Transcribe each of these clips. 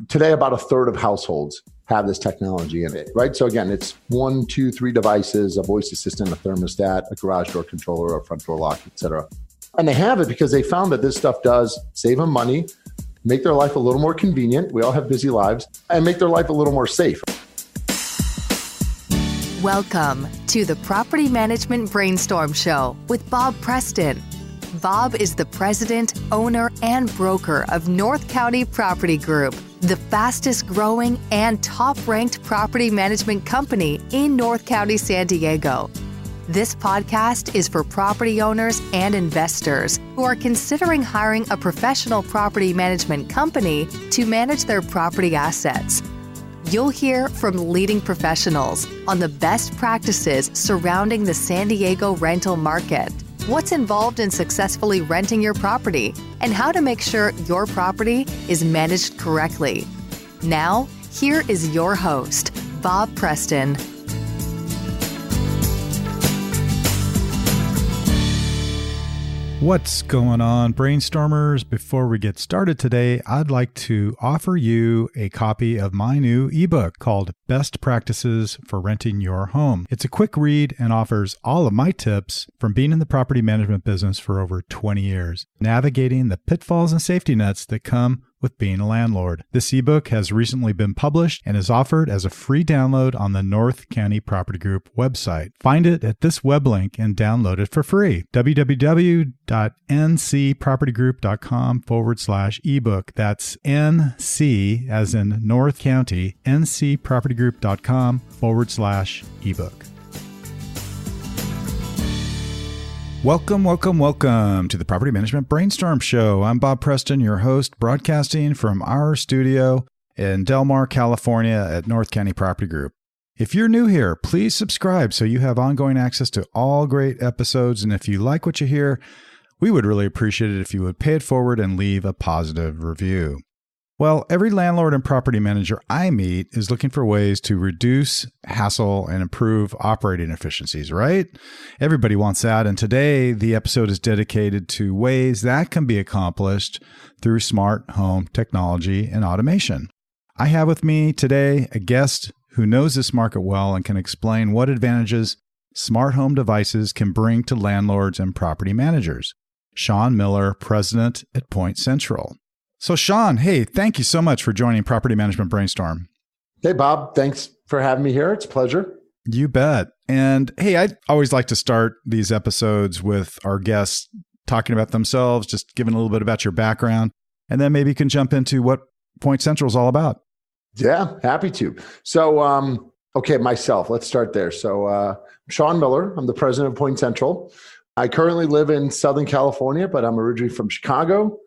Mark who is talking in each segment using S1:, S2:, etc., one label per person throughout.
S1: Today, about a third of households have this technology in it, right? So again, it's 1, 2, 3 devices, a voice assistant, a thermostat, a garage door controller, a front door lock, et cetera. And they have it because they found that this stuff does save them money, make their life a little more convenient. We all have busy lives, and make their life a little more safe.
S2: Welcome to the Property Management Brainstorm Show with Bob Preston. Bob is the president, owner, and broker of North County Property Group, the fastest growing and top-ranked property management company in North County, San Diego. This podcast is for property owners and investors who are considering hiring a professional property management company to manage their property assets. You'll hear from leading professionals on the best practices surrounding the San Diego rental market, what's involved in successfully renting your property, and how to make sure your property is managed correctly. Now, here is your host, Bob Preston.
S3: What's going on, brainstormers? Before we get started today, I'd like to offer you a copy of my new ebook called Best Practices for Renting Your Home. It's a quick read and offers all of my tips from being in the property management business for over 20 years, navigating the pitfalls and safety nets that come with being a landlord. This ebook has recently been published and is offered as a free download on the North County Property Group website. Find it at this web link and download it for free. www.ncpropertygroup.com/ebook. That's NC as in North County, ncpropertygroup.com/ebook. Welcome to the Property Management Brainstorm Show. I'm Bob Preston, your host, broadcasting from our studio in Del Mar, California at North County Property Group. If you're new here, please subscribe so you have ongoing access to all great episodes. And if you like what you hear, we would really appreciate it if you would pay it forward and leave a positive review. Well, every landlord and property manager I meet is looking for ways to reduce hassle and improve operating efficiencies, right? Everybody wants that. And today, the episode is dedicated to ways that can be accomplished through smart home technology and automation. I have with me today a guest who knows this market well and can explain what advantages smart home devices can bring to landlords and property managers. Sean Miller, president at PointCentral. So Sean, hey, thank you so much for joining Property Management Brainstorm.
S1: Hey, Bob. Thanks for having me here. It's a pleasure.
S3: You bet. And hey, I always like to start these episodes with our guests talking about themselves, just giving a little bit about your background, and then maybe you can jump into what PointCentral is all about.
S1: Yeah, happy to. So, myself, let's start there. So, Sean Miller, I'm the president of PointCentral. I currently live in Southern California, but I'm originally from Chicago.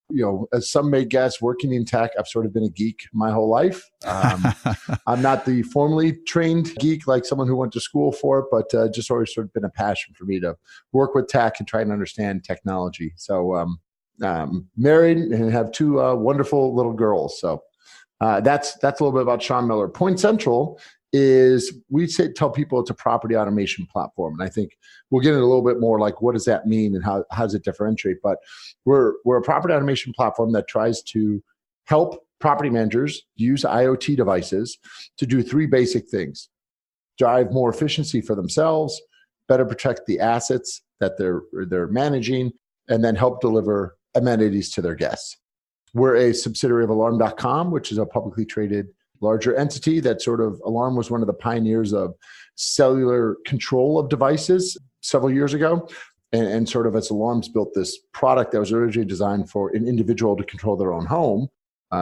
S1: You know, as some may guess, working in tech, I've sort of been a geek my whole life. I'm not the formally trained geek like someone who went to school for it, but just always sort of been a passion for me to work with tech and try and understand technology. So married and have 2 wonderful little girls. So that's a little bit about Sean Miller. PointCentral is, tell people it's a property automation platform. And I think we'll get into a little bit more like what does that mean and how does it differentiate? But we're a property automation platform that tries to help property managers use IoT devices to do 3 basic things: drive more efficiency for themselves, better protect the assets that they're managing, and then help deliver amenities to their guests. We're a subsidiary of Alarm.com, which is a publicly traded larger entity that Alarm was one of the pioneers of cellular control of devices several years ago. And sort of as Alarm's built this product that was originally designed for an individual to control their own home,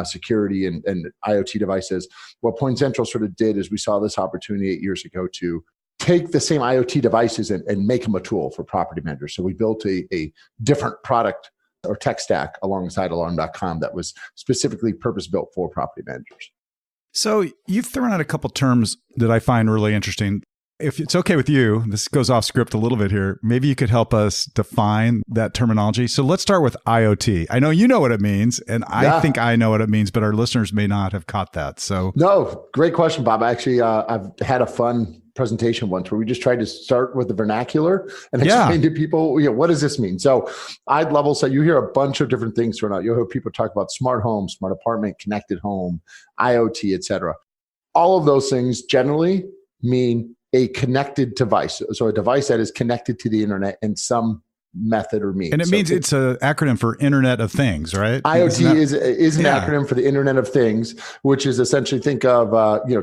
S1: security and IoT devices. What PointCentral sort of did is we saw this opportunity 8 years ago to take the same IoT devices and make them a tool for property managers. So we built a different product or tech stack alongside Alarm.com that was specifically purpose-built for property managers.
S3: So you've thrown out a couple terms that I find really interesting. If it's okay with you, this goes off script a little bit here. Maybe you could help us define that terminology. So let's start with IoT. I know you know what it means, and I think I know what it means, but our listeners may not have caught that. So
S1: no, great question, Bob. Actually, I've had a fun presentation once where we just tried to start with the vernacular and explain to people, what does this mean? So I'd level set. You hear a bunch of different things thrown out. You'll hear people talk about smart home, smart apartment, connected home, IoT, et cetera. All of those things generally mean a connected device. So a device that is connected to the internet in some method or means.
S3: And it means it's an acronym for Internet of Things, right?
S1: IoT is an acronym for the Internet of Things, which is essentially think of,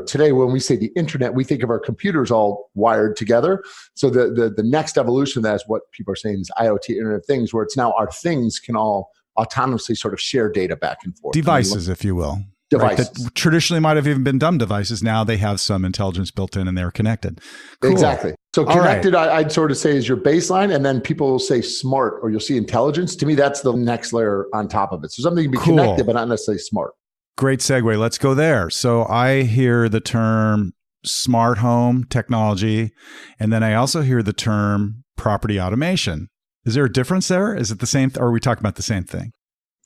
S1: today when we say the internet, we think of our computers all wired together. So the next evolution of that is what people are saying is IoT, Internet of Things, where it's now our things can all autonomously sort of share data back and forth.
S3: Devices, if you will.
S1: Devices.
S3: Right, that traditionally might have even been dumb devices. Now they have some intelligence built in and they're connected. Cool.
S1: Exactly. So connected, I'd sort of say is your baseline, and then people will say smart, or you'll see intelligence. To me, that's the next layer on top of it. So something can be connected, but not necessarily smart.
S3: Great segue. Let's go there. So I hear the term smart home technology, and then I also hear the term property automation. Is there a difference there? Is it the same, or are we talking about the same thing?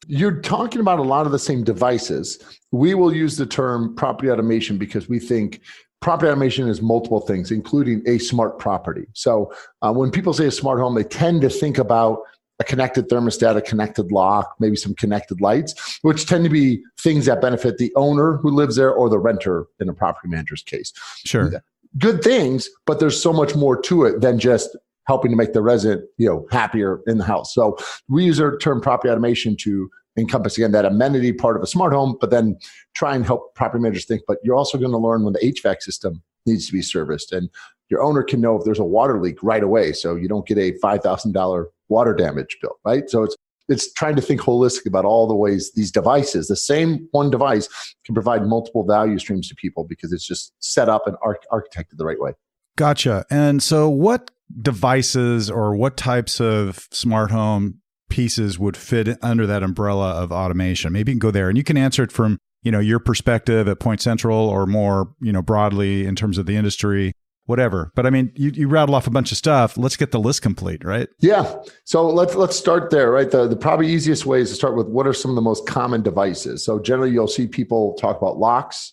S1: You're talking about a lot of the same devices. We will use the term property automation because we think property automation is multiple things, including a smart property. So when people say a smart home, they tend to think about a connected thermostat, a connected lock, maybe some connected lights, which tend to be things that benefit the owner who lives there or the renter in a property manager's case.
S3: Sure.
S1: Good things, but there's so much more to it than just helping to make the resident, happier in the house. So we use our term property automation to encompass, again, that amenity part of a smart home, but then try and help property managers think, but you're also going to learn when the HVAC system needs to be serviced, and your owner can know if there's a water leak right away, so you don't get a $5,000 water damage bill, right? So it's trying to think holistic about all the ways these devices, the same one device, can provide multiple value streams to people because it's just set up and architected the right way.
S3: Gotcha. And so what devices or what types of smart home pieces would fit under that umbrella of automation? Maybe you can go there and you can answer it from, your perspective at PointCentral or more, broadly in terms of the industry, whatever. But I mean, you rattle off a bunch of stuff. Let's get the list complete, right?
S1: Yeah. So let's start there, right? The probably easiest way is to start with what are some of the most common devices. So generally you'll see people talk about locks,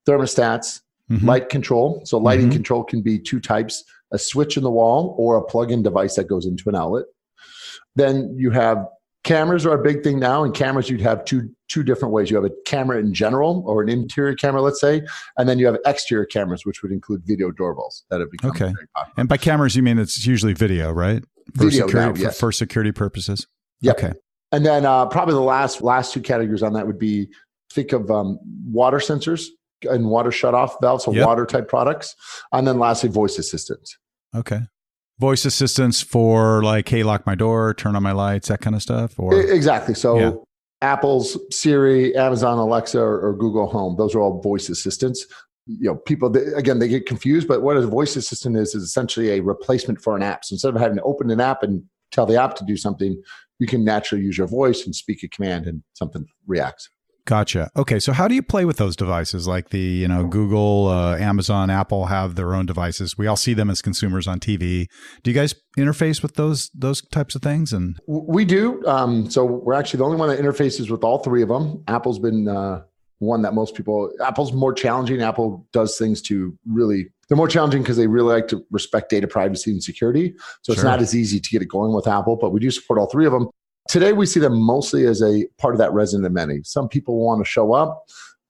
S1: thermostats, light control. So lighting control can be two types: a switch in the wall or a plug-in device that goes into an outlet. Then you have cameras are a big thing now, and cameras you'd have two different ways. You have a camera in general, or an interior camera, let's say, and then you have exterior cameras, which would include video doorbells that have become very popular.
S3: And by cameras, you mean it's usually video, right?
S1: Video now, yes.
S3: For security purposes.
S1: Yep.
S3: Okay.
S1: And then probably the last two categories on that would be, think of water sensors and water shutoff valves, so water type products, and then lastly, voice assistants.
S3: Okay. Voice assistants for like, hey, lock my door, turn on my lights, that kind of stuff? Or
S1: exactly. So Apple's Siri, Amazon Alexa, or Google Home, those are all voice assistants. People, they get confused, but what a voice assistant is essentially a replacement for an app. So instead of having to open an app and tell the app to do something, you can naturally use your voice and speak a command and something reacts.
S3: Gotcha. Okay. So how do you play with those devices? Like the, Google, Amazon, Apple have their own devices. We all see them as consumers on TV. Do you guys interface with those types of things? And
S1: we do. So we're actually the only one that interfaces with all three of them. Apple's been one that most people, Apple's more challenging. Apple does things they're more challenging because they really like to respect data privacy and security. So it's not as easy to get it going with Apple, but we do support all three of them. Today, we see them mostly as a part of that resident amenity. Some people want to show up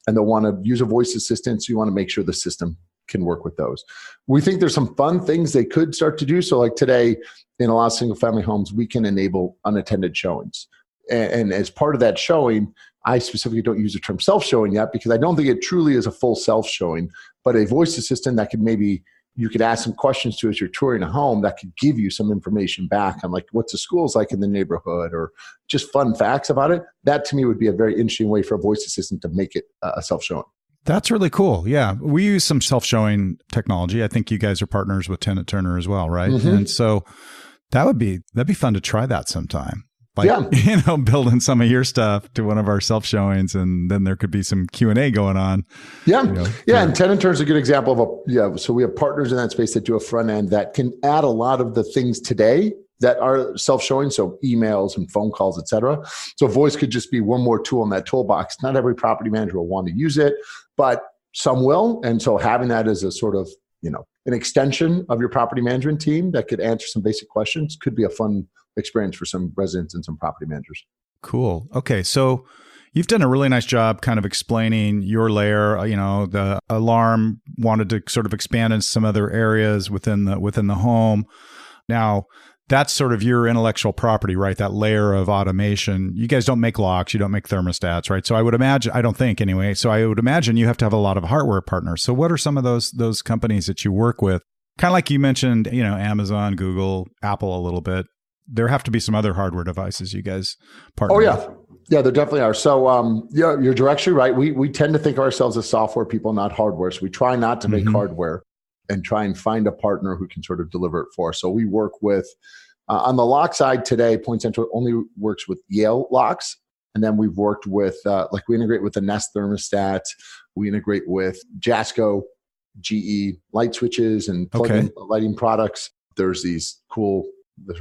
S1: and they'll want to use a voice assistant. So you want to make sure the system can work with those. We think there's some fun things they could start to do. So like today, in a lot of single family homes, we can enable unattended showings. And as part of that showing, I specifically don't use the term self-showing yet because I don't think it truly is a full self-showing, but a voice assistant that could you could ask some questions to as you're touring a home that could give you some information back on like what's the schools like in the neighborhood or just fun facts about it. That to me would be a very interesting way for a voice assistant to make it a self-showing.
S3: That's really cool. Yeah. We use some self-showing technology. I think you guys are partners with Tenant Turner as well, right? And so that'd be fun to try that sometime. Building some of your stuff to one of our self-showings, and then there could be some Q&A going on. And Tenant Turner is a good example of so we have partners in that space that do a front end that can add a lot of the things today that are self-showing, so emails and phone calls, et cetera. So voice could just be one more tool in that toolbox. Not every property manager will want to use it, but some will. And so having that as a sort of
S1: an extension of your property management team that could answer some basic questions. Could be a fun experience for some residents and some property managers.
S3: Cool. Okay. So you've done a really nice job kind of explaining your layer. The alarm wanted to sort of expand into some other areas within the home. Now, that's sort of your intellectual property, right? That layer of automation. You guys don't make locks, you don't make thermostats, right? So I would imagine, I don't think anyway. So I would imagine you have to have a lot of hardware partners. So what are some of those companies that you work with? Kind of like you mentioned, Amazon, Google, Apple a little bit. There have to be some other hardware devices you guys partner with.
S1: Yeah, there definitely are. So you're directly right. We tend to think of ourselves as software people, not hardware. So we try not to make hardware and try and find a partner who can sort of deliver it for us. So we work with, on the lock side today, PointCentral only works with Yale locks. And then we've worked with, we integrate with the Nest thermostat. We integrate with Jasco, GE light switches and plug-in lighting products. There's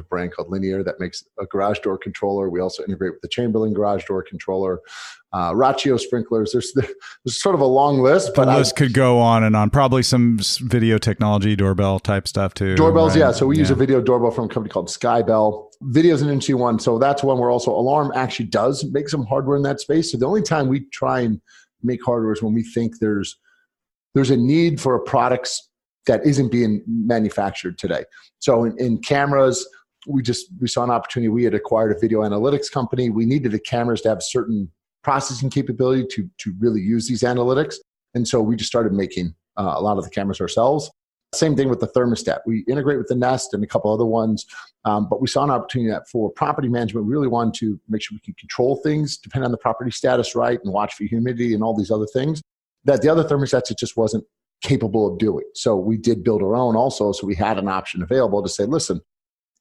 S1: a brand called Linear that makes a garage door controller. We also integrate with the Chamberlain garage door controller, Raccio sprinklers. There's sort of a long list.
S3: The list could go on and on. Probably some video technology, doorbell type stuff too.
S1: Doorbells, right? Yeah. So we use a video doorbell from a company called Skybell. Video's an interesting one. So that's one where also Alarm actually does make some hardware in that space. So the only time we try and make hardware is when we think there's a need for a product that isn't being manufactured today. So in cameras, we saw an opportunity. We had acquired a video analytics company. We needed the cameras to have certain processing capability to really use these analytics. And so we just started making a lot of the cameras ourselves. Same thing with the thermostat. We integrate with the Nest and a couple other ones. But we saw an opportunity that for property management, we really wanted to make sure we can control things, depending on the property status, right, and watch for humidity and all these other things that the other thermostats, it just wasn't capable of doing. So we did build our own also. So we had an option available to say, listen,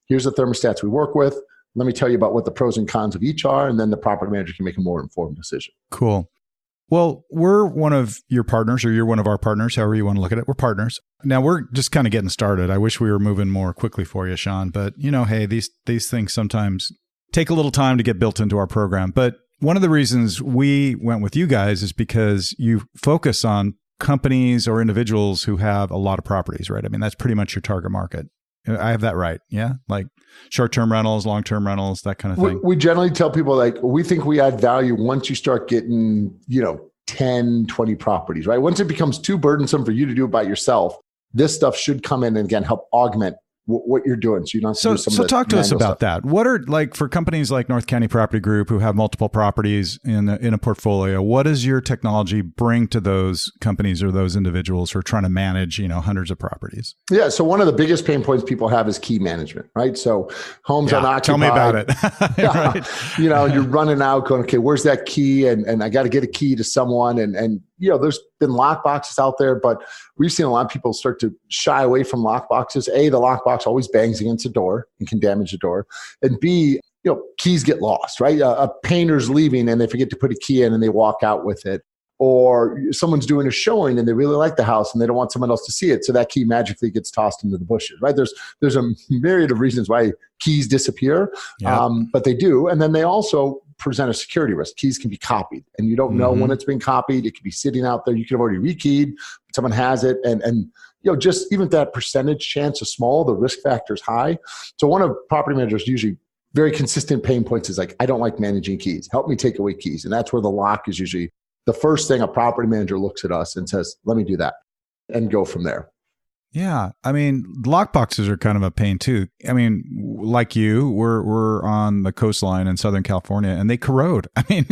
S1: here's the thermostats we work with. Let me tell you about what the pros and cons of each are. And then the property manager can make a more informed decision.
S3: Cool. Well, we're one of your partners, or you're one of our partners, however you want to look at it. We're partners. Now we're just kind of getting started. I wish we were moving more quickly for you, Sean, but hey, these things sometimes take a little time to get built into our program. But one of the reasons we went with you guys is because you focus on companies or individuals who have a lot of properties, right? I mean, that's pretty much your target market. I have that right. Yeah. Like short-term rentals, long-term rentals, that kind of thing.
S1: We generally tell people we think we add value once you start getting, 10, 20 properties, right? Once it becomes too burdensome for you to do it by yourself, this stuff should come in and again, help augment what you're doing. So you don't have to do some of the
S3: talk to us about
S1: stuff.
S3: that. What are for companies like North County Property Group who have multiple properties in a portfolio, what does your technology bring to those companies or those individuals who are trying to manage, hundreds of properties?
S1: Yeah. So one of the biggest pain points people have is key management, right? So homes unoccupied.
S3: Tell me about it. Right.
S1: You're running out going, okay, where's that key? And I got to get a key to someone. And there's been lockboxes out there, but we've seen a lot of people start to shy away from lockboxes. A, the lockbox always bangs against the door and can damage the door. And B, keys get lost, right? A painter's leaving and they forget to put a key in and they walk out with it. Or someone's doing a showing and they really like the house and they don't want someone else to see it. So that key magically gets tossed into the bushes, right? There's a myriad of reasons why keys disappear, but they do. And then they also present a security risk. Keys can be copied and you don't know when it's been copied. It could be sitting out there. You could have already rekeyed, but someone has it. And just even that percentage chance is small, the risk factor is high. So one of property managers usually very consistent pain points is I don't like managing keys. Help me take away keys. And that's where the lock is usually the first thing. A property manager looks at us and says, let me do that and go from there.
S3: Yeah. I mean, lockboxes are kind of a pain too. I mean, like we're on the coastline in Southern California and they corrode. I mean,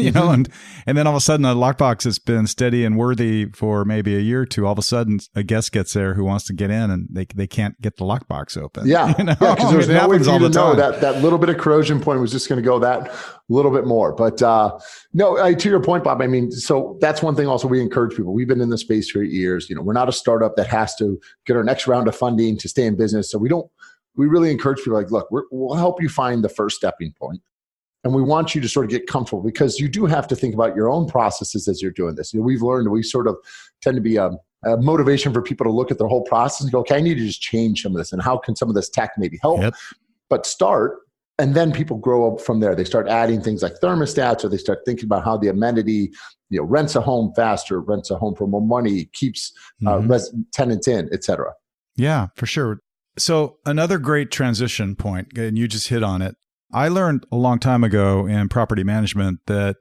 S3: and then all of a sudden a lockbox has been steady and worthy for maybe a year or two. All of a sudden a guest gets there who wants to get in and they can't get the lockbox open.
S1: Yeah. Because there's no way for you to know that little bit of corrosion point was just going to go that little bit more. But to your point, Bob, I mean, so that's one thing also we encourage people. We've been in the space for 8 years. We're not a startup that has to get our next round of funding to stay in business. So we really encourage people look, we'll help you find the first stepping point. And we want you to sort of get comfortable because you do have to think about your own processes as you're doing this. We've learned we sort of tend to be a motivation for people to look at their whole process and go, okay, I need to just change some of this. And how can some of this tech maybe help? Yep. But start And then people grow up from there. They start adding things like thermostats, or they start thinking about how the amenity, rents a home faster, rents a home for more money, keeps tenants in, et cetera.
S3: Yeah, for sure. So another great transition point, and you just hit on it. I learned a long time ago in property management that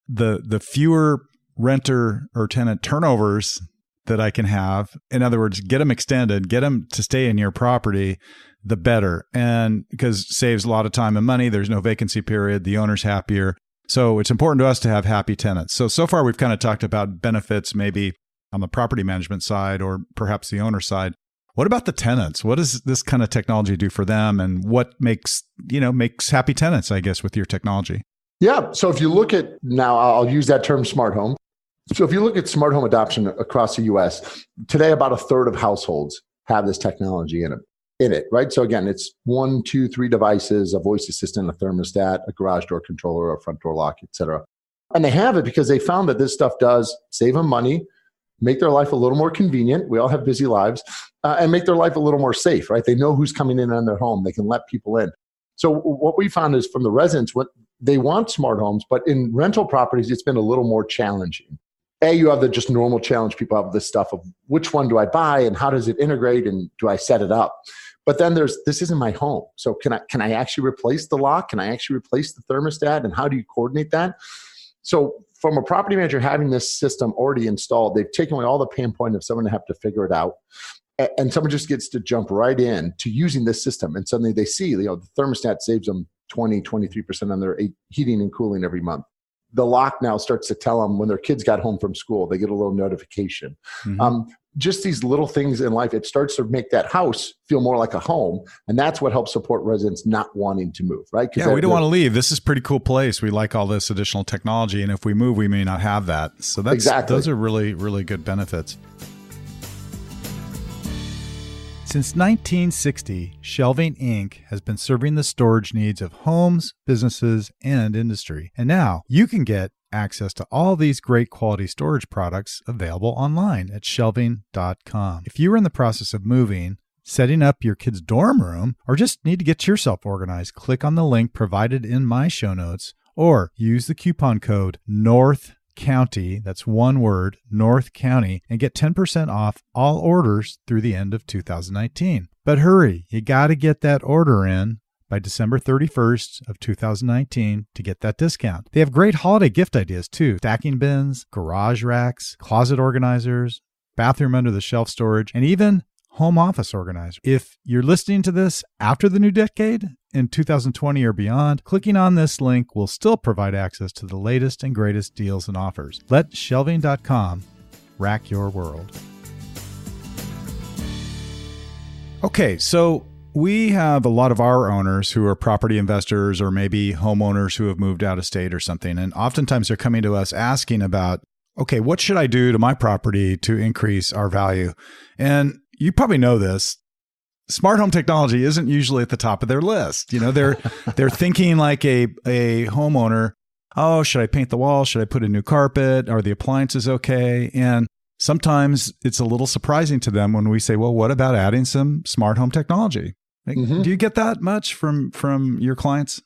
S3: the fewer renter or tenant turnovers that I can have, in other words, get them extended, get them to stay in your property, the better. And because saves a lot of time and money, there's no vacancy period, the owner's happier. So it's important to us to have happy tenants. So far we've kind of talked about benefits maybe on the property management side or perhaps the owner side. What about the tenants? What does this kind of technology do for them, and what makes happy tenants, I guess, with your technology?
S1: Yeah. So if you look at, now I'll use that term, smart home. So if you look at smart home adoption across the US, today about a third of households have this technology in it, right? So again, it's 1, 2, 3 devices, a voice assistant, a thermostat, a garage door controller, a front door lock, et cetera. And they have it because they found that this stuff does save them money, make their life a little more convenient. We all have busy lives, and make their life a little more safe, right? They know who's coming in on their home. They can let people in. So what we found is from the residents, what they want smart homes, but in rental properties, it's been a little more challenging. You have the just normal challenge people have this stuff of which one do I buy and how does it integrate and do I set it up? But then this isn't my home. So can I actually replace the lock? Can I actually replace the thermostat? And how do you coordinate that? So from a property manager having this system already installed, they've taken away all the pain point of someone to have to figure it out. And someone just gets to jump right in to using this system. And suddenly they see, the thermostat saves them 20, 23% on their heating and cooling every month. The lock now starts to tell them when their kids got home from school, they get a little notification. Just these little things in life, it starts to make that house feel more like a home. And that's what helps support residents not wanting to move, right?
S3: Yeah, we don't want to leave. This is a pretty cool place. We like all this additional technology. And if we move, we may not have that. So those are really, really good benefits. Since 1960, Shelving Inc. has been serving the storage needs of homes, businesses, and industry. And now you can get access to all these great quality storage products available online at shelving.com. If you are in the process of moving, setting up your kid's dorm room, or just need to get yourself organized, click on the link provided in my show notes or use the coupon code NORTHCOUNTY, that's one word, North County, and get 10% off all orders through the end of 2019. But hurry, you got to get that order in by December 31st of 2019 to get that discount. They have great holiday gift ideas too. Stacking bins, garage racks, closet organizers, bathroom under the shelf storage, and even home office organizer. If you're listening to this after the new decade, in 2020 or beyond, clicking on this link will still provide access to the latest and greatest deals and offers. Let shelving.com rack your world. Okay, so we have a lot of our owners who are property investors or maybe homeowners who have moved out of state or something. And oftentimes they're coming to us asking about, okay, what should I do to my property to increase our value? And you probably know this. Smart home technology isn't usually at the top of their list. They're thinking like a homeowner, oh, should I paint the wall? Should I put a new carpet? Are the appliances okay? And sometimes it's a little surprising to them when we say, well, what about adding some smart home technology? Do you get that much from your clients?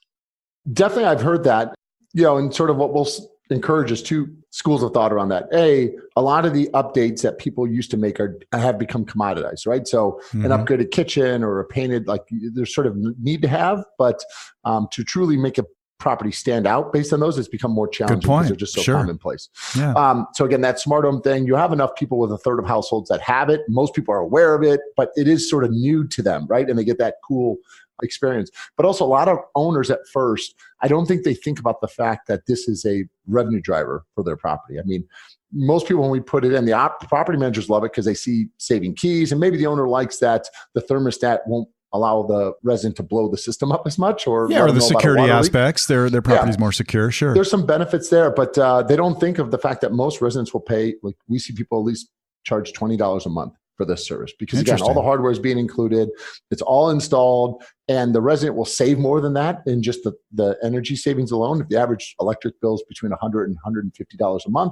S1: Definitely, I've heard that, and sort of what we'll encourage is two schools of thought around that. A lot of the updates that people used to make have become commoditized, right? So an upgraded kitchen or a painted, there's sort of need to have, but to truly make a property stand out based on those, it's become more challenging because they're just so commonplace. Yeah. So again, that smart home thing, you have enough people with a third of households that have it. Most people are aware of it, but it is sort of new to them, right? And they get that cool experience. But also a lot of owners at first, I don't think they think about the fact that this is a revenue driver for their property. I mean, most people, when we put it in, the property managers love it because they see saving keys, and maybe the owner likes that the thermostat won't allow the resident to blow the system up as much, or
S3: the security aspects. Their property's more secure. Sure,
S1: there's some benefits there, but they don't think of the fact that most residents will pay. Like we see people at least charge $20 a month for this service because again, all the hardware is being included. It's all installed, and the resident will save more than that in just the energy savings alone. If the average electric bill is between $100 and $150 a month,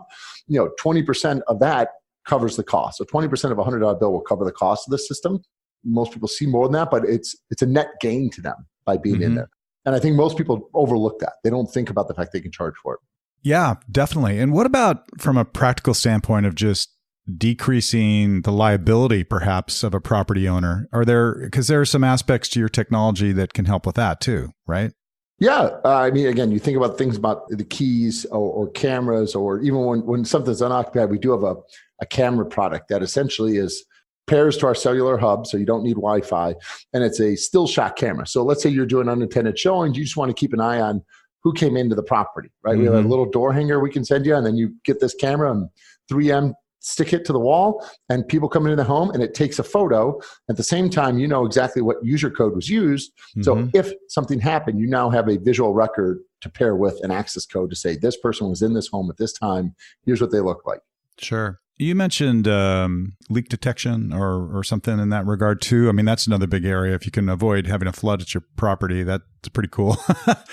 S1: 20% of that covers the cost. So 20% of a $100 bill will cover the cost of the system. Most people see more than that, but it's a net gain to them by being in there. And I think most people overlook that. They don't think about the fact they can charge for it.
S3: Yeah, definitely. And what about from a practical standpoint of just decreasing the liability perhaps of a property owner? Because there are some aspects to your technology that can help with that too, right?
S1: Yeah. I mean, again, you think about things about the keys or cameras, or even when something's unoccupied, we do have a camera product that essentially pairs to our cellular hub, so you don't need Wi-Fi, and it's a still shot camera. So let's say you're doing unattended showings, you just want to keep an eye on who came into the property, right? We have a little door hanger we can send you, and then you get this camera and 3M stick it to the wall, and people come into the home and it takes a photo. At the same time, you know exactly what user code was used. So if something happened, you now have a visual record to pair with an access code to say, this person was in this home at this time. Here's what they look like.
S3: Sure. You mentioned leak detection or something in that regard too. I mean, that's another big area. If you can avoid having a flood at your property, that's pretty cool.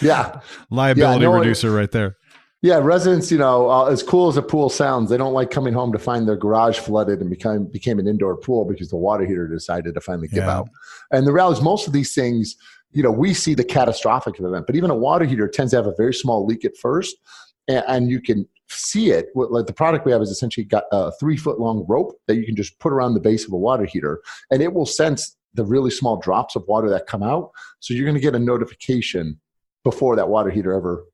S1: Yeah.
S3: Liability reducer right there.
S1: Yeah, residents, as cool as a pool sounds, they don't like coming home to find their garage flooded and became an indoor pool because the water heater decided to finally give out. And the reality is most of these things, we see the catastrophic event, but even a water heater tends to have a very small leak at first, and you can see it. Like the product we have is essentially got a 3-foot long rope that you can just put around the base of a water heater, and it will sense the really small drops of water that come out. So you're going to get a notification before that water heater ever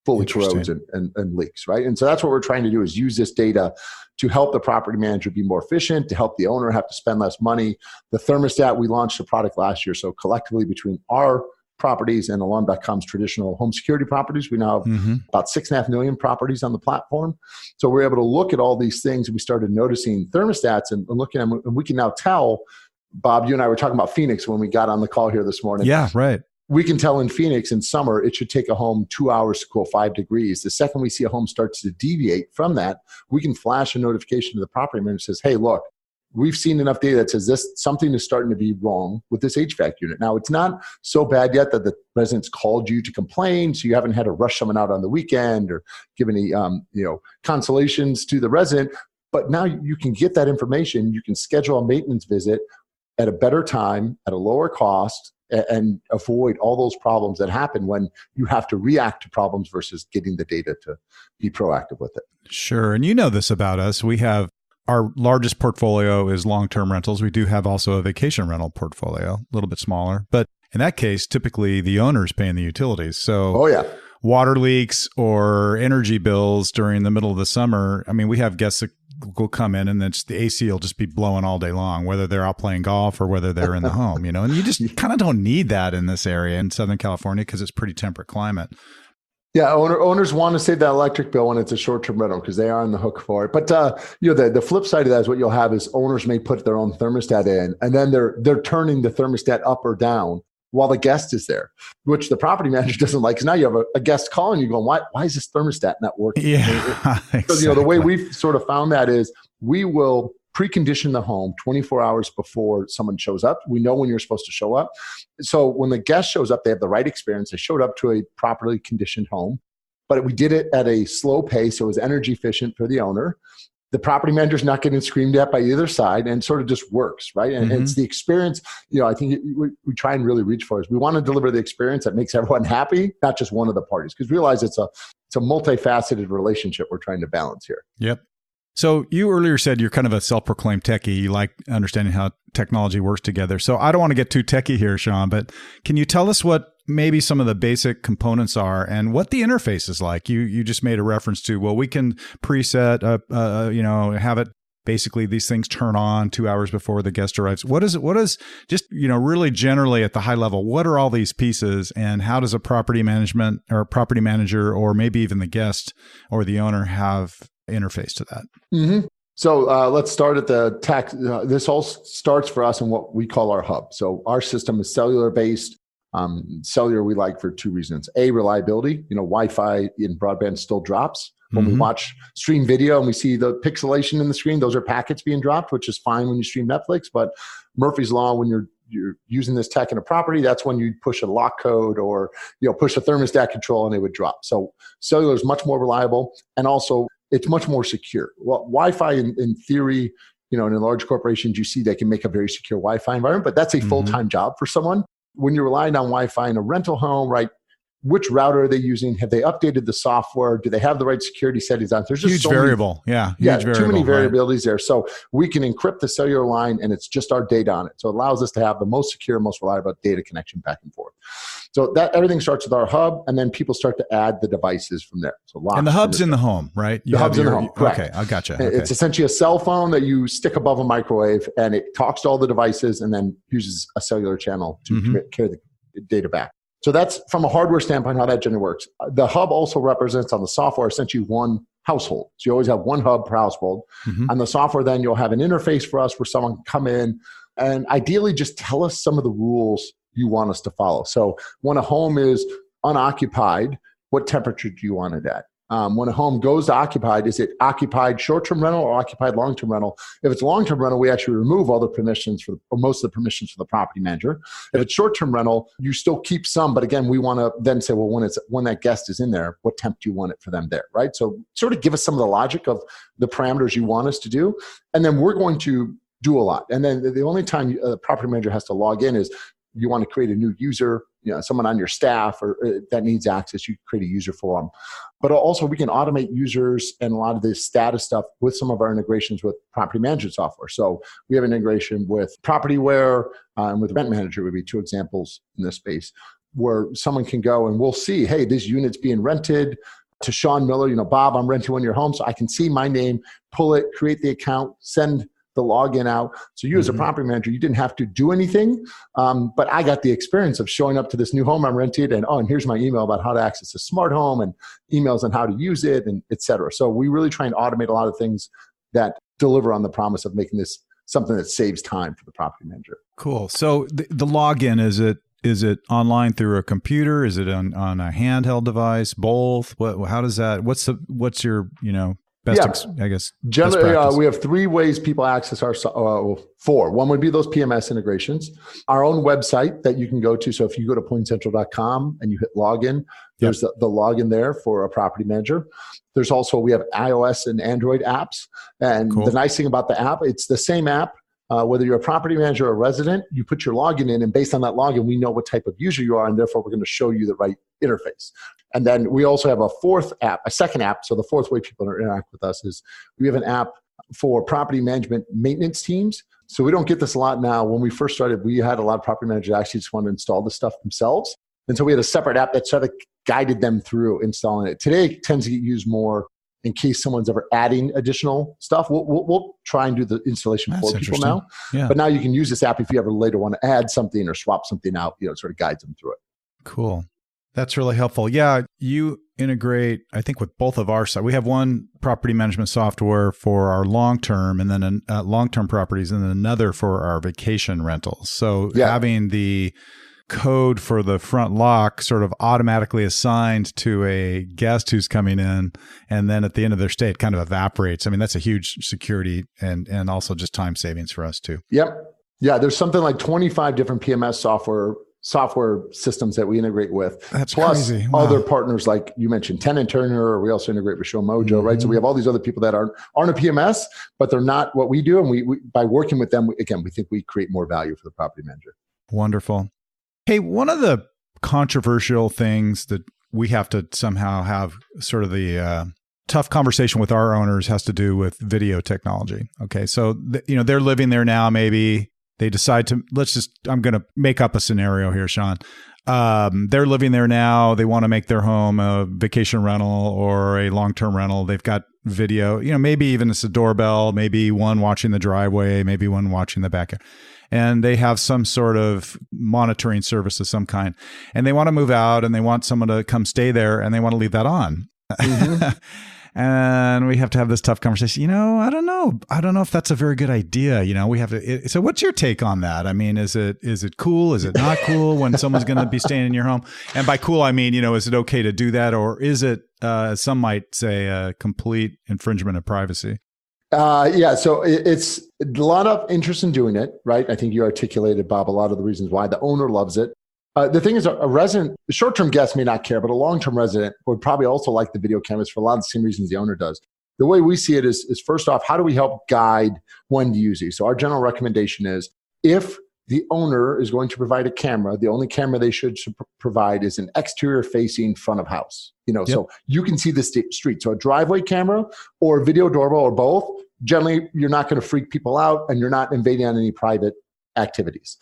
S1: fully corrodes and leaks, right? And so that's what we're trying to do, is use this data to help the property manager be more efficient, to help the owner have to spend less money. The thermostat, we launched a product last year. So collectively between our properties and Alarm.com's traditional home security properties, we now have about 6.5 million properties on the platform. So we're able to look at all these things, and we started noticing thermostats and looking at them, and we can now tell. Bob, you and I were talking about Phoenix when we got on the call here this morning.
S3: Yeah, right.
S1: We can tell in Phoenix in summer, it should take a home 2 hours to cool 5 degrees. The second we see a home starts to deviate from that, we can flash a notification to the property manager that says, hey, look, we've seen enough data that says something is starting to be wrong with this HVAC unit. Now, it's not so bad yet that the residents called you to complain, so you haven't had to rush someone out on the weekend or give any consolations to the resident. But now you can get that information. You can schedule a maintenance visit at a better time, at a lower cost, and avoid all those problems that happen when you have to react to problems versus getting the data to be proactive with it.
S3: Sure. And you know this about us. We have our largest portfolio is long-term rentals. We do have also a vacation rental portfolio, a little bit smaller. But in that case, typically the owner's paying the utilities. So water leaks or energy bills during the middle of the summer. I mean, we have guests that will come in and then the AC will just be blowing all day long, whether they're out playing golf or whether they're in the home, and you just kind of don't need that in this area in Southern California because it's pretty temperate climate.
S1: Yeah, owners want to save that electric bill when it's a short-term rental because they are on the hook for it. But the flip side of that is what you'll have is owners may put their own thermostat in, and then they're turning the thermostat up or down while the guest is there, which the property manager doesn't like. Because now you have a guest calling you going, why is this thermostat not working?
S3: Yeah, exactly.
S1: So the way we've sort of found that is we will precondition the home 24 hours before someone shows up. We know when you're supposed to show up. So when the guest shows up, they have the right experience. They showed up to a properly conditioned home, but we did it at a slow pace. So it was energy efficient for the owner. The property manager's not getting screamed at by either side, and sort of just works, right? And it's the experience, I think we try and really reach for is we want to deliver the experience that makes everyone happy, not just one of the parties, because realize it's a multifaceted relationship we're trying to balance here.
S3: Yep. So you earlier said you're kind of a self-proclaimed techie. You like understanding how technology works together. So I don't want to get too techie here, Sean, but can you tell us what maybe some of the basic components are and what the interface is like? You just made a reference to, well, we can preset, have it basically these things turn on 2 hours before the guest arrives. What is just, really generally at the high level, what are all these pieces and how does a property management or property manager or maybe even the guest or the owner have interface to that?
S1: So let's start at the tech. This all starts for us in what we call our hub. So our system is cellular based. Cellular we like for two reasons. A, reliability. Wi-Fi in broadband still drops. When we watch stream video and we see the pixelation in the screen, those are packets being dropped, which is fine when you stream Netflix. But Murphy's Law, when you're using this tech in a property, that's when you push a lock code or push a thermostat control and it would drop. So cellular is much more reliable, and also it's much more secure. Well, Wi-Fi in theory, in large corporations, you see they can make a very secure Wi-Fi environment, but that's a full-time job for someone. When you're relying on Wi-Fi in a rental home, right, which router are they using? Have they updated the software? Do they have the right security settings on? There's just
S3: Huge
S1: so
S3: variable. Huge variable,
S1: too many
S3: right?
S1: variabilities there. So we can encrypt the cellular line and it's just our data on it. So it allows us to have the most secure, most reliable data connection back and forth. So that everything starts with our hub, and then people start to add the devices from there. So
S3: and the hub's in the home, right?
S1: The hub's in the home, correct.
S3: Okay, I gotcha. Okay.
S1: It's essentially a cell phone that you stick above a microwave, and it talks to all the devices and then uses a cellular channel to carry the data back. So that's from a hardware standpoint how that generally works. The hub also represents on the software essentially one household. So you always have one hub per household. On the software, then you'll have an interface for us where someone can come in and ideally just tell us some of the rules you want us to follow. So when a home is unoccupied, what temperature do you want it at? When a home goes to occupied, is it occupied short-term rental or occupied long-term rental? If it's long-term rental, we actually remove all the permissions or most of the permissions for the property manager. If it's short-term rental, you still keep some, but again, we want to then say, well, when that guest is in there, what temp do you want it for them there, right? So sort of give us some of the logic of the parameters you want us to do, and then we're going to do a lot. And then the only time the property manager has to log in is you want to create a new user, someone on your staff or that needs access, you create a user for them. But also we can automate users and a lot of this status stuff with some of our integrations with property management software. So we have an integration with Propertyware and with Rent Manager would be two examples in this space where someone can go and we'll see, hey, this unit's being rented to Sean Miller, Bob, I'm renting one of your homes. So I can see my name, pull it, create the account, send the login out. So you as a property manager, you didn't have to do anything, but I got the experience of showing up to this new home I'm rented and here's my email about how to access a smart home and emails on how to use it and et cetera. So we really try and automate a lot of things that deliver on the promise of making this something that saves time for the property manager.
S3: Cool. So the login, is it online through a computer? Is it on a handheld device? Both? How does that? What's your best, I guess.
S1: Generally, we have three ways people access our four. One would be those PMS integrations, our own website that you can go to. So if you go to PointCentral.com and you hit login, there's the login there for a property manager. There's also, we have iOS and Android apps. And the nice thing about the app, it's the same app. Whether you're a property manager or a resident, you put your login in, and based on that login, we know what type of user you are, and therefore we're going to show you the right interface. And then we also have a second app. So the fourth way people interact with us is we have an app for property management maintenance teams. So we don't get this a lot now. When we first started, we had a lot of property managers actually just want to install this stuff themselves. And so we had a separate app that sort of guided them through installing it. Today it tends to get used more in case someone's ever adding additional stuff. We'll try and do the installation for people now. Yeah. But now you can use this app if you ever later want to add something or swap something out, it sort of guides them through it.
S3: Cool. That's really helpful. Yeah, you integrate, I think, with both of our side. We have one property management software for our long-term and then long-term properties and then another for our vacation rentals. So having the code for the front lock sort of automatically assigned to a guest who's coming in, and then at the end of their stay, it kind of evaporates. I mean, that's a huge security and also just time savings for us too.
S1: Yep. Yeah, there's something like 25 different PMS software systems that we integrate with.
S3: That's
S1: plus
S3: crazy. Wow.
S1: Other partners like you mentioned, Tenant Turner, or we also integrate with Show Mojo, right? So we have all these other people that aren't a PMS, but they're not what we do. And we by working with them, we think we create more value for the property manager.
S3: Wonderful. Hey, one of the controversial things that we have to somehow have sort of the tough conversation with our owners has to do with video technology. Okay. So, they're living there now. Maybe they decide to, I'm going to make up a scenario here, Sean. They're living there now. They want to make their home a vacation rental or a long-term rental. They've got video, maybe even it's a doorbell, maybe one watching the driveway, maybe one watching the backyard. And they have some sort of monitoring service of some kind. And they want to move out and they want someone to come stay there and they want to leave that on. And we have to have this tough conversation. I don't know. I don't know if that's a very good idea. We have to. So what's your take on that? I mean, is it cool? Is it not cool when someone's going to be staying in your home? And by cool, I mean, is it okay to do that? Or is it, some might say, a complete infringement of privacy?
S1: So it's a lot of interest in doing it, right? I think you articulated, Bob, a lot of the reasons why. The owner loves it. The thing is, a resident, a short-term guest may not care, but a long-term resident would probably also like the video cameras for a lot of the same reasons the owner does. The way we see it is first off, how do we help guide when to use these? So our general recommendation is if the owner is going to provide a camera. The only camera they should provide is an exterior facing front of house. So you can see the street. So a driveway camera or a video doorbell or both, generally you're not going to freak people out and you're not invading on any private activities.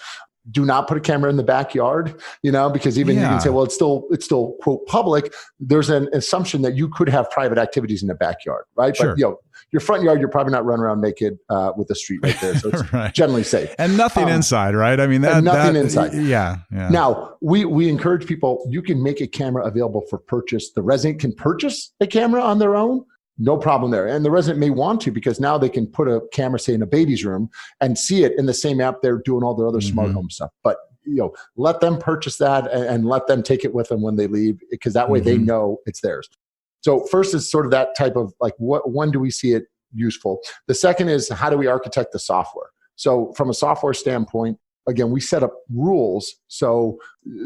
S1: Do not put a camera in the backyard, because even you can say, well, it's still quote public. There's an assumption that you could have private activities in the backyard, right?
S3: Sure.
S1: But your front yard, you're probably not running around naked with the street right there. So it's
S3: right.
S1: generally safe.
S3: And nothing inside, right? I mean,
S1: nothing inside.
S3: Yeah.
S1: Now, we encourage people, you can make a camera available for purchase. The resident can purchase a camera on their own. No problem there. And the resident may want to, because now they can put a camera, say, in a baby's room and see it in the same app they're doing all their other smart home stuff. But, let them purchase that and let them take it with them when they leave, because that way they know it's theirs. So first is sort of that type of when do we see it useful? The second is, how do we architect the software? So from a software standpoint, again, we set up rules. So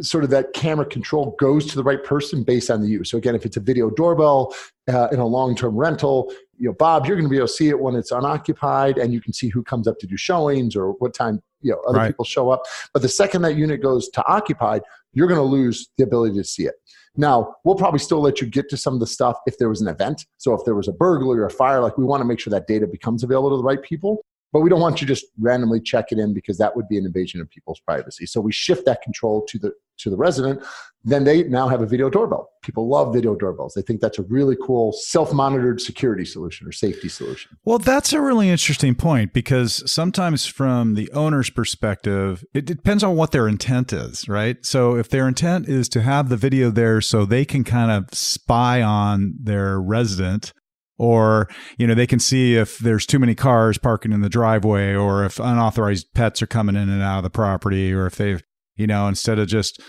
S1: sort of that camera control goes to the right person based on the use. So again, if it's a video doorbell in a long-term rental, Bob, you're going to be able to see it when it's unoccupied, and you can see who comes up to do showings or what time other people show up. But the second that unit goes to occupied, you're going to lose the ability to see it. Now, we'll probably still let you get to some of the stuff if there was an event. So if there was a burglary or a fire, we want to make sure that data becomes available to the right people. But we don't want you just randomly check it in, because that would be an invasion of people's privacy. So we shift that control to the resident. Then they now have a video doorbell. People love video doorbells. They think that's a really cool self-monitored security solution or safety solution.
S3: Well, that's a really interesting point, because sometimes from the owner's perspective, it depends on what their intent is, right? So if their intent is to have the video there so they can kind of spy on their resident, or, they can see if there's too many cars parking in the driveway, or if unauthorized pets are coming in and out of the property, or if they've, instead of just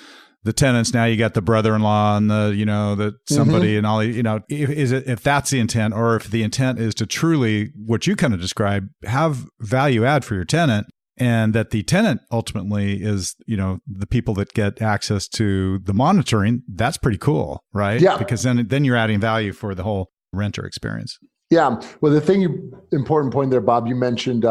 S3: the tenants, now you got the brother-in-law and the somebody and all, if that's the intent, or if the intent is to truly, what you kind of described, have value add for your tenant, and that the tenant ultimately is, the people that get access to the monitoring, that's pretty cool, right?
S1: Yeah.
S3: Because then you're adding value for the whole renter experience.
S1: Yeah. Well, important point there, Bob, you mentioned,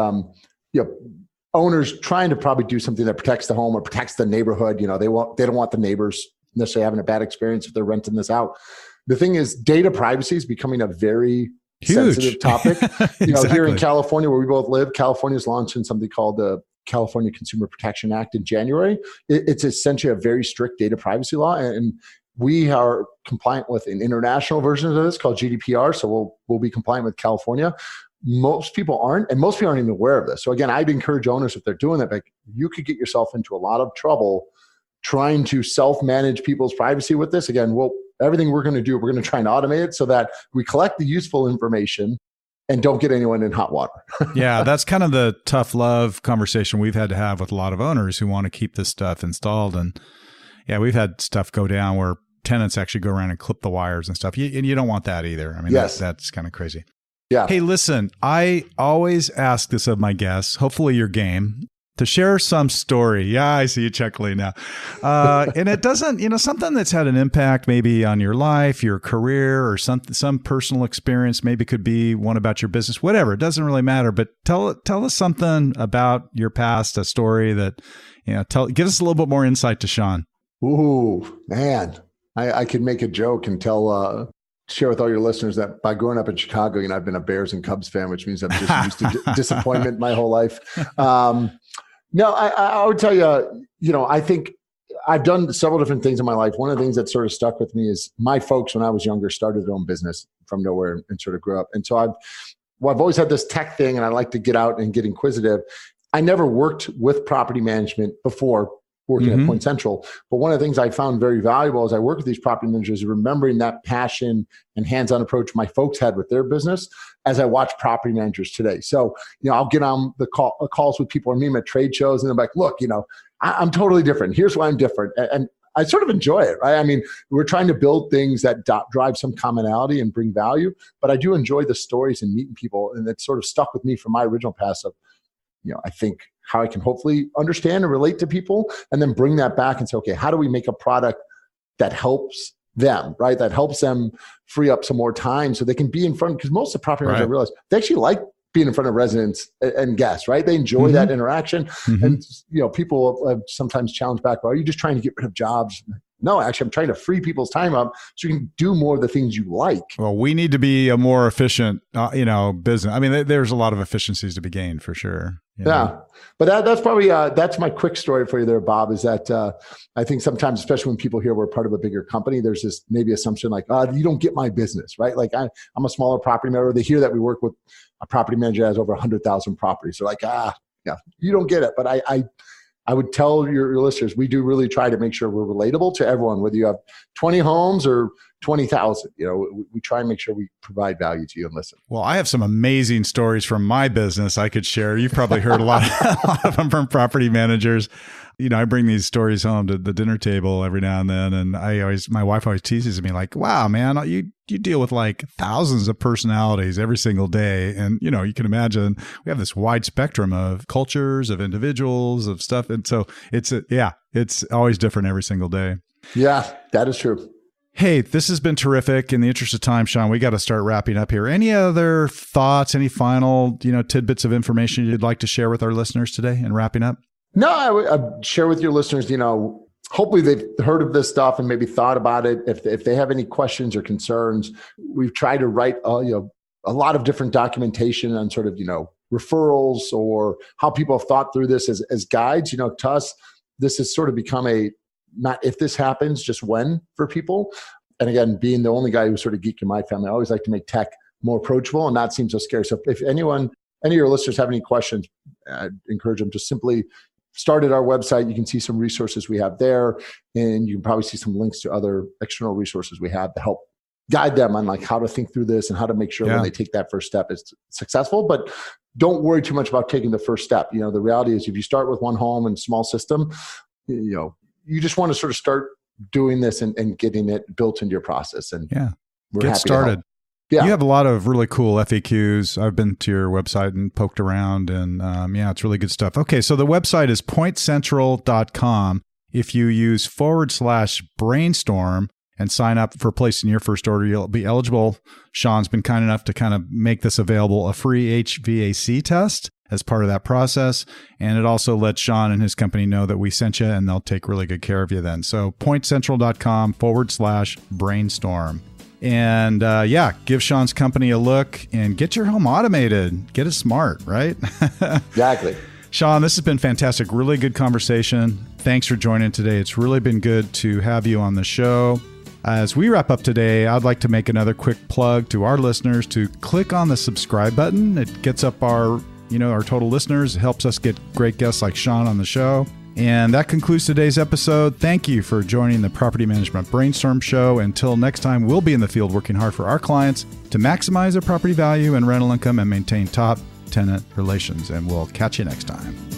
S1: owners trying to probably do something that protects the home or protects the neighborhood. They don't want the neighbors necessarily having a bad experience if they're renting this out. The thing is, data privacy is becoming a very sensitive topic.
S3: Exactly.
S1: Here in California, where we both live, California's launching something called the California Consumer Protection Act in January. It's essentially a very strict data privacy law, and we are compliant with an international version of this called GDPR. So we'll be compliant with California. Most people aren't, and most people aren't even aware of this. So again, I'd encourage owners, if they're doing that, you could get yourself into a lot of trouble trying to self-manage people's privacy with this. Again, everything we're going to do, we're going to try and automate it so that we collect the useful information and don't get anyone in hot water.
S3: Yeah, that's kind of the tough love conversation we've had to have with a lot of owners who want to keep this stuff installed. And yeah, we've had stuff go down where tenants actually go around and clip the wires and stuff. And you don't want that either. I mean,
S1: yes.
S3: That's kind of crazy.
S1: Yeah.
S3: Hey, listen, I always ask this of my guests, hopefully your game, to share some story. Yeah, I see you chuckling now. And it doesn't, something that's had an impact maybe on your life, your career, or some personal experience. Maybe could be one about your business, whatever. It doesn't really matter. But tell us something about your past, a story that, give us a little bit more insight to Sean.
S1: Ooh, man. I could make a joke and share with all your listeners that by growing up in Chicago, I've been a Bears and Cubs fan, which means I'm just used to disappointment my whole life. No, I would tell you, I think I've done several different things in my life. One of the things that sort of stuck with me is my folks, when I was younger, started their own business from nowhere and sort of grew up. And so I've always had this tech thing, and I like to get out and get inquisitive. I never worked with property management before working at PointCentral. But one of the things I found very valuable as I work with these property managers is remembering that passion and hands-on approach my folks had with their business as I watch property managers today. So, I'll get on the calls with people, or meet them at trade shows, and they're like, look, I'm totally different. Here's why I'm different. And I sort of enjoy it, right? I mean, we're trying to build things that drive some commonality and bring value, but I do enjoy the stories and meeting people. And it sort of stuck with me from my original past of, I think how I can hopefully understand and relate to people, and then bring that back and say, okay, how do we make a product that helps them, right? That helps them free up some more time so they can be in front, because most of the property owners, I realize, they actually like being in front of residents and guests, right? They enjoy that interaction. And, people have sometimes challenged back, well, are you just trying to get rid of jobs? No, actually, I'm trying to free people's time up so you can do more of the things you like.
S3: Well, we need to be a more efficient, business. I mean, there's a lot of efficiencies to be gained for sure.
S1: Yeah. But that's probably, that's my quick story for you there, Bob, is that I think sometimes, especially when people hear we're part of a bigger company, there's this maybe assumption like, you don't get my business, right? Like I'm a smaller property manager. They hear that we work with a property manager that has over 100,000 properties. They're like, you don't get it. But I would tell your listeners, we do really try to make sure we're relatable to everyone, whether you have 20 homes or 20,000. We try and make sure we provide value to you and listen.
S3: Well, I have some amazing stories from my business I could share. You've probably heard a lot of them from property managers. I bring these stories home to the dinner table every now and then. And my wife always teases me like, wow, man, you deal with like thousands of personalities every single day. And, you can imagine we have this wide spectrum of cultures, of individuals, of stuff. And so it's always different every single day.
S1: Yeah, that is true.
S3: Hey, this has been terrific. In the interest of time, Sean, we got to start wrapping up here. Any other thoughts, any final, tidbits of information you'd like to share with our listeners today in wrapping up?
S1: No, I'd share with your listeners, hopefully they've heard of this stuff and maybe thought about it. If they have any questions or concerns, we've tried to write, a lot of different documentation on sort of, referrals or how people have thought through this as guides. To us, this has sort of become not if this happens, just when for people. And again, being the only guy who's sort of geek in my family, I always like to make tech more approachable and not seem so scary. So if any of your listeners have any questions, I'd encourage them to simply start at our website. You can see some resources we have there, and you can probably see some links to other external resources we have to help guide them on like how to think through this and how to make sure when they take that first step it's successful. But don't worry too much about taking the first step. The reality is if you start with one home and small system, you just want to sort of start doing this and getting it built into your process. And we're
S3: get
S1: happy
S3: started.
S1: Yeah.
S3: You have a lot of really cool FAQs. I've been to your website and poked around, and it's really good stuff. Okay, so the website is PointCentral.com. If you use /brainstorm and sign up for placing your first order, you'll be eligible. Sean's been kind enough to kind of make this available, a free HVAC test as part of that process. And it also lets Sean and his company know that we sent you, and they'll take really good care of you then. So PointCentral.com /brainstorm. And give Sean's company a look and get your home automated. Get it smart, right?
S1: Exactly.
S3: Sean, this has been fantastic. Really good conversation. Thanks for joining today. It's really been good to have you on the show. As we wrap up today, I'd like to make another quick plug to our listeners to click on the subscribe button. It gets up our total listeners. It helps us get great guests like Sean on the show. And that concludes today's episode. Thank you for joining the Property Management Brainstorm Show. Until next time, we'll be in the field working hard for our clients to maximize their property value and rental income and maintain top tenant relations. And we'll catch you next time.